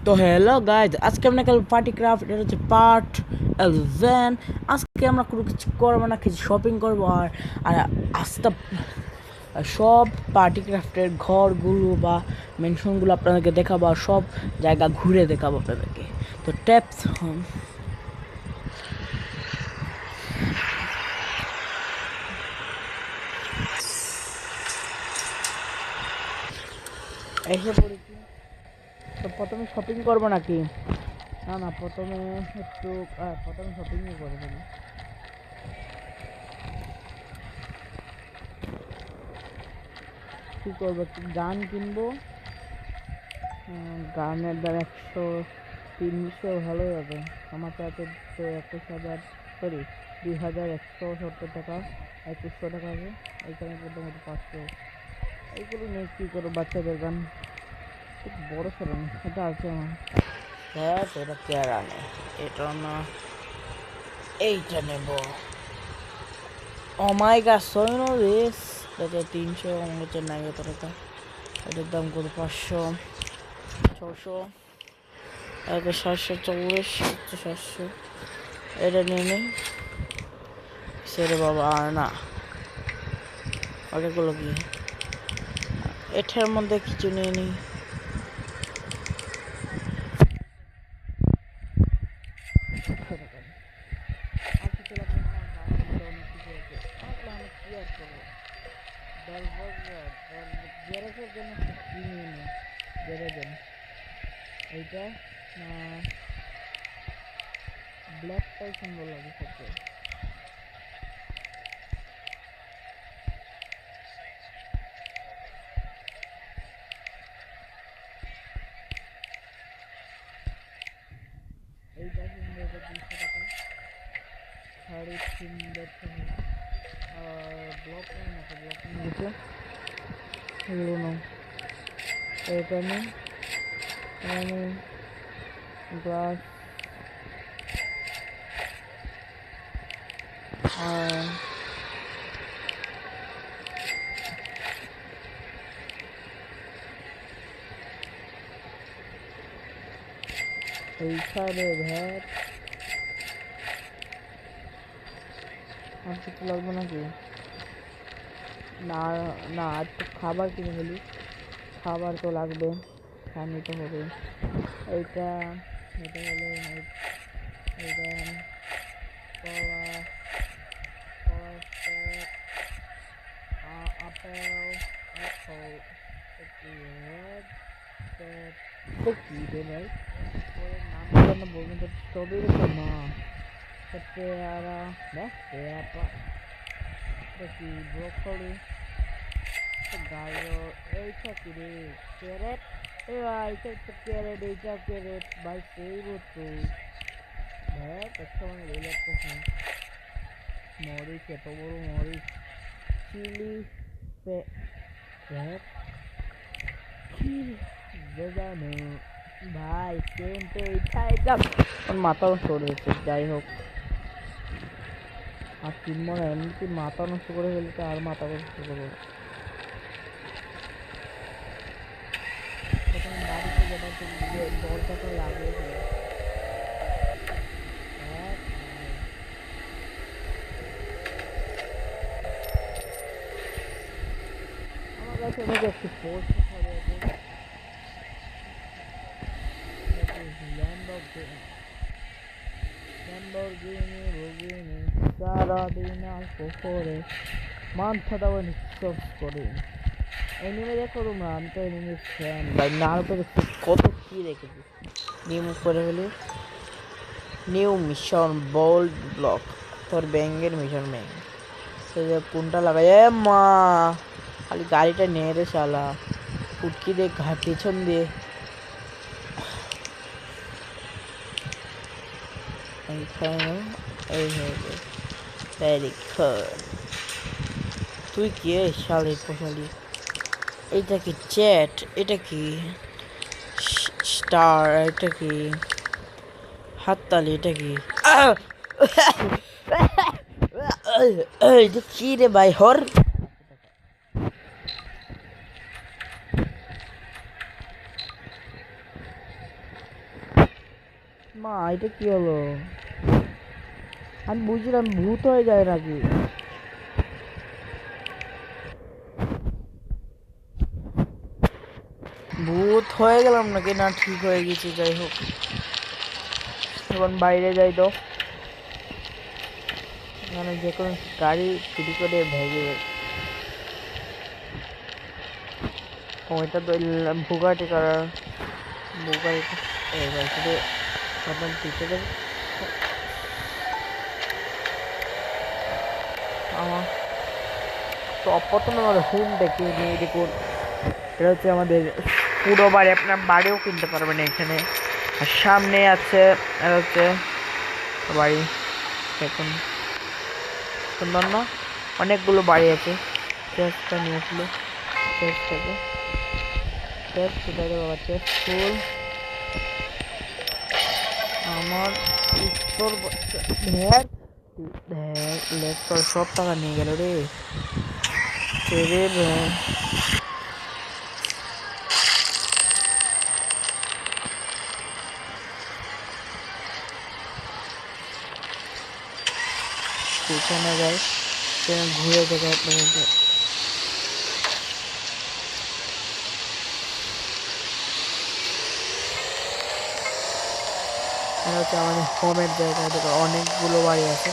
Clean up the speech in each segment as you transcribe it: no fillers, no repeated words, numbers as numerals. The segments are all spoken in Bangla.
তো হ্যালো গাইজ, আজকে আমরা খেলব পার্টি ক্রাফট। এটা হচ্ছে পার্ট 11। আজকে আমরা কোনো কিছু করবো না, কিছু শপিং করবো আর আর আস্তে সব পার্টি ক্রাফটের ঘরগুলো বা মেনশনগুলো আপনাদেরকে দেখাবো আর সব জায়গা ঘুরে দেখাবো আপনাদেরকে। তো ট্যাপস হোম এসে পড়েছি। তো প্রথমে শপিং করবো নাকি? না, প্রথমে শপিংই করে ফেলি। কী করবো, একটু গান কিনবো। গানের দাম 100-300 ভালোই হবে। আমার কাছে তো 2170 টাকা, 2100 টাকা হবে। এইখানে মোটামুটি 500। এইগুলো নিয়ে কী করবো? বাচ্চাদের গান খুব বড় সড়ো না, এটা আছে আমার। হ্যাঁ, তো এটা চেয়ারা নেই, এটা না, এইটা নেব। অমাইগা সোনো রেস, এটা 300, আমার হচ্ছে 900 টাকা। এটার দাম কত? 500, 600, 740, 700। এটা নিয়ে নেই সেরে বাবা। আর না, ওটাগুলো কি, এটার মধ্যে কিছু নিয়ে নিই। এইটা না, ব্ল্যাকটাই সুন্দর লাগে সবচেয়ে। এইটা সুন্দর, এটা 200 টাকা। শাড়ি সুন্দর আর ব্লক নেই না, ব্লক নিয়ে গেছে, এগুলো নাও। এটা নেই, গ্লাস আর এইখানে ভ্যাট। আর কিছু লাগবে নাকি? না না, একটু খাবার কিনে ফেলি, খাবার তো লাগবে, খানি তো হবে। এইটা এটা হলো এইটা কলা, আপেল, অ্যাপল, একটু রেড, কি রে ভাই, ওর নাম যেন বলবেন তো, স্ট্রবেরি তো না, পেয়ারা, পেয়ারা, কি ব্রোকলি, গাজর, এইটা কি রে, ক্যারেট। এইটা তো ক্যারেট, এইটা ক্যারেট ভাই, সেই তো ভ্যাট। একটা মানে রেল একটা মরিচ, এত বড় মরিচ, চিলি, ভ্যাট কি জানো ভাই, সেম তো এইটা এটা মাথা নষ্ট করে দিচ্ছে। যাই হোক, আর কিনবো না, এমনিতে মাথা নষ্ট করে ফেলতে আর মাথা নষ্ট করবো। বাড়িতে যেটা দরজাটা লাগিয়েছিল, আমার কাছে একটু পোস্ট হবে। সারাদিন আর পুকুরে মাথাটা নিঃশ্বাস করে এনিমে দেখো তোমরা, আমি তো এনিমে ফ্যান ভাই। নারুতো দেখছি, কত কি দেখেছি। নিউ করে ফেলি, নিউ মিশন বোল্ড ব্লক, তোর ব্যাঙ্গের মিশন ব্যাঙ্গ। সে যে কোনটা লাগাই, এ মা, খালি গাড়িটা নিয়ে রে শালা, ফুটকি দিয়ে ঘাট পিছন দিয়ে। এইখানে এই হয়েছে, ভেরি গুড। তুই কি শালি পোশালি? এটা কি চ্যাট? এটা কি স্টার? এটা কি হাততালি? এটা কি এটা কি রে ভাই? হর মা এটা কি হলো? আমি বুঝলাম ভূত হয়ে যায় নাকি। ভূত হয়ে গেলাম নাকি না ঠিক হয়ে গেছি, যাই হোক এখন বাইরে যাই তো, মানে যে কোনো গাড়ি চুরি করে ভেঙে। ওইটা তো বুগাটি করার বুগাটি এবার শুধু প্রথম পিছনে আমার তো প্রথমে আমাদের হোম দেখে নিয়ে দেখুন, এটা হচ্ছে আমাদের পুরো বাড়ি, আপনার বাড়িও কিনতে পারবেন এখানে। আর সামনে আছে এটা হচ্ছে বাড়ি, দেখুন সুন্দর না? অনেকগুলো বাড়ি আছে। চেষ্টা নিয়ে আসলো, চেষ্টাকে চেষ্ট কোথায় রে বাবা? চেষ্ট ফুল আমার উত্তর লেফট সব টাকা নিয়ে গেল রে ছেড়ে। পিছনে যায় ঘুরে দেখে আপনাদেরকে। এটা হচ্ছে আমাদের হোমের জায়গা, দেখো অনেকগুলো বাড়ি আছে।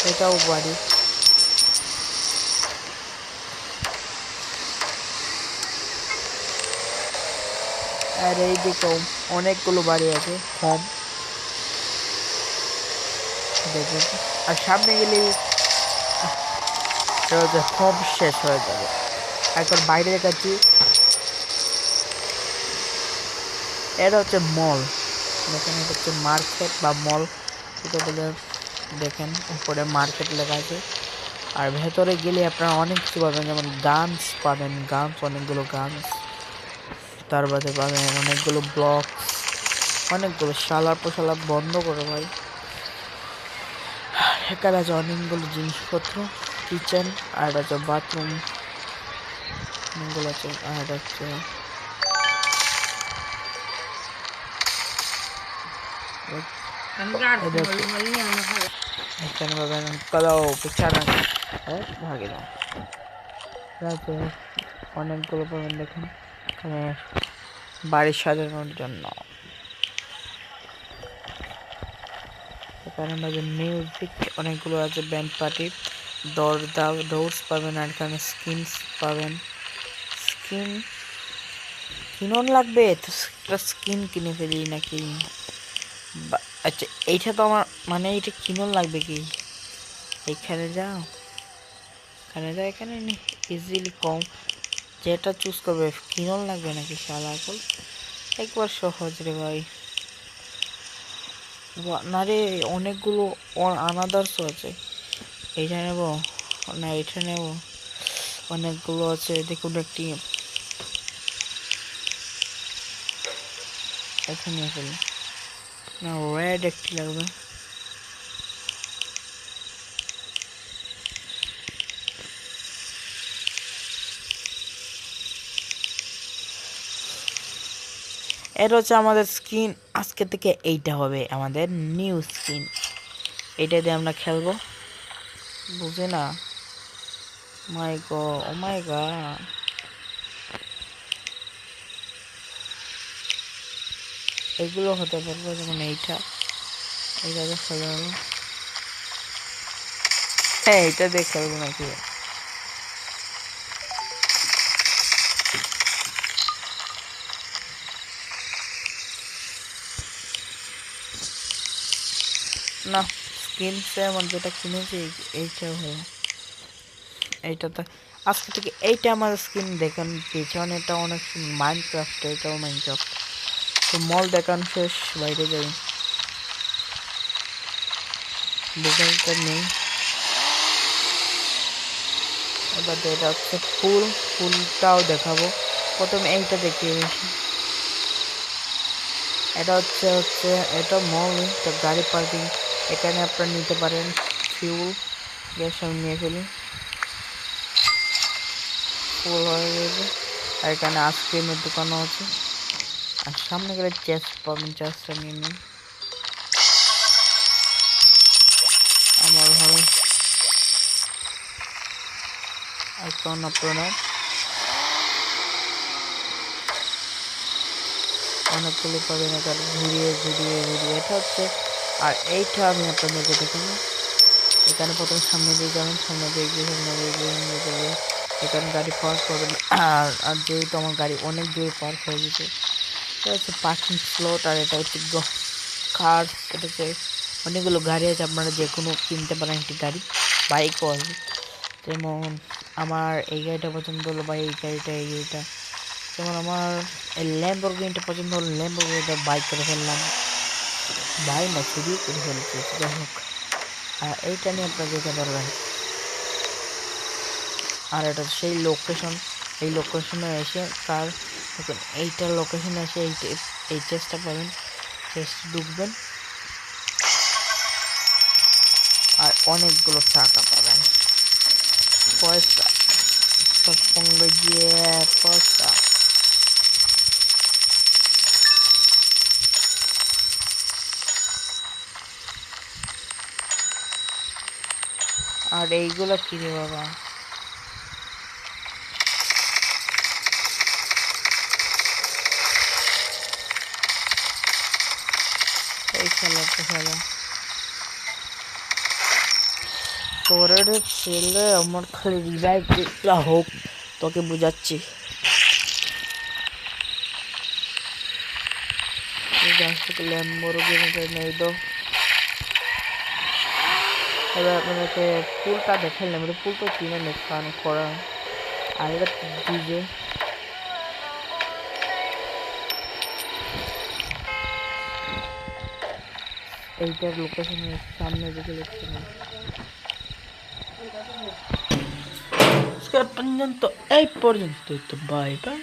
এটাও বাড়ি। আর এই দিকেও অনেকগুলো বাড়ি আছে হোম, দেখবেন। আর সামনে গেলে এটা হচ্ছে হোম শেষ হয়ে যাবে। এখন বাইরে দেখাচ্ছি, এটা হচ্ছে মল। দেখেন এটা হচ্ছে মার্কেট বা মল এটা বলে, দেখেন উপরে মার্কেট লেখা আছে। আর ভেতরে গেলে আপনারা অনেক কিছু পাবেন, যেমন গানস পাবেন, গানস অনেকগুলো গানস, তার বাদে পাবেন অনেকগুলো ব্লক, অনেকগুলো শালার পোশালা বন্ধ করে ভাই। এখানে আছে অনেকগুলো জিনিসপত্র, কিচেন, আর এটা হচ্ছে বাথরুম অনেকগুলো আছে। আর এটা হচ্ছে এখানে পাবেন কলাও পিছানা ভাগে দাও, রাতে অনেকগুলো পাবেন। দেখেন এখানে বাড়ি সাজানোর জন্য, এখানে পাবেন মিউজিক অনেকগুলো আছে, ব্যান্ড পার্টি, ডোরস পাবেন। আর এখানে স্কিনস পাবেন। স্কিন কিনন লাগবে তো একটা স্কিন কিনে ফেলি নাকি? আচ্ছা এইটা তো আমার মানে এটা কিনন লাগবে কি? এখানে যাও, এখানে যাও, এখানে ইজিলি কম যেটা চুজ করবে। কিনন লাগবে নাকি শালা এখন? একবার সহজ রে ভাই। না রে অনেকগুলো আনাদার্সও আছে। এইটা নেব না এটা নেব, অনেকগুলো আছে। দেখুন একটি এখানে ফেলি না, রেড একটি লাগবে। এটা হচ্ছে আমাদের স্কিন, আজকে থেকে এইটা হবে আমাদের নিউ স্কিন। এইটা দিয়ে আমরা খেলবো, বুঝে না? মাই গড, ও মাই গড, এগুলো হতে পারবে, যেমন এইটা, এইটা দিয়ে খেলা হবে। হ্যাঁ এইটা দিয়ে খেলবো নাকি? না স্কিনসে আমার যেটা কিনেছি এইটা হলো, এইটাতে আজকে থেকে এইটা আমার স্কিন। দেখেন পিছনেটা অনেক মাইনক্রাফট, এটাও মাইনক্রাফট। তো মল দেখান শেষ, বাইরে যাই। বুগালটা নেই, এবার এটা হচ্ছে ফুলটাও দেখাবো। প্রথমে এইটা দেখিয়ে বেশি, এটা হচ্ছে এটা মল, এটা গাড়ি পার্কিং। এখানে আপনারা নিতে পারেন ফিউল। গ্যাস আমি নিয়ে ফেলি, ফুল হয়ে গেছে। আর এখানে আইসক্রিমের দোকানও আছে। আর সামনে গেলে চেস্ট পাবেন, চেস্টটা নিয়ে নিন। এখন আপনারা অনেকগুলো পাবেন এখানে ঘুরিয়ে ঘুরিয়ে ঘুরিয়ে এটা হচ্ছে। আর এইটা আমি আপনাদেরকে দেখাবো। এখানে প্রথমে সামনে দিয়ে যাবেন, সামনে দিয়ে গিয়ে এখানে গাড়ি পার্ক করবেন। আর যেহেতু আমার গাড়ি অনেক দূরে পার্ক হয়ে গেছে, এটা হচ্ছে পার্কিং স্লট। আর এটা হচ্ছে কার, এটা হচ্ছে অনেকগুলো গাড়ি আছে, আপনারা যে কোনো কিনতে পারেন একটি গাড়ি। বাইকও আছে, যেমন আমার এই গাড়িটা পছন্দ হলো বা এই গাড়িটা, এই গাড়িটা যেমন আমার এই ল্যাম্বরগিনিটা পছন্দ হলো, ল্যাম্বরগিনিটা বাইক করে ফেললাম, বাইক না চুরি করে ফেলছে, যাই হোক। আর এইটা নিয়ে আপনারা যেতে পারবেন। আর এটা সেই লোকেশন, এই লোকেশনে এসে কার দেখুন, এইটার লোকেশনে এসে এই চেষ্টা পাবেন, চেষ্টা ঢুকবেন আর অনেকগুলো টাকা পাবেন, পয়সা সঙ্গে গিয়ে পয়সা। আর এইগুলো কি রে বাবা, এই খেলাটা খেলা তোরে ছেলে, আমার খালি রিভাইভটা হোক তোকে বুঝাচ্ছি। ল্যাম্বরগিনিটা নেই তো। এবার আপনাদেরকে পুলটা দেখালাম, এটা পুল তো কিনে নেন করা। আর এটা ডিজে, এইটার লোকেশনের সামনে দিকে লিখতে হবে। আজকের পর্যন্ত এই পর্যন্তই, তো বাই বাই।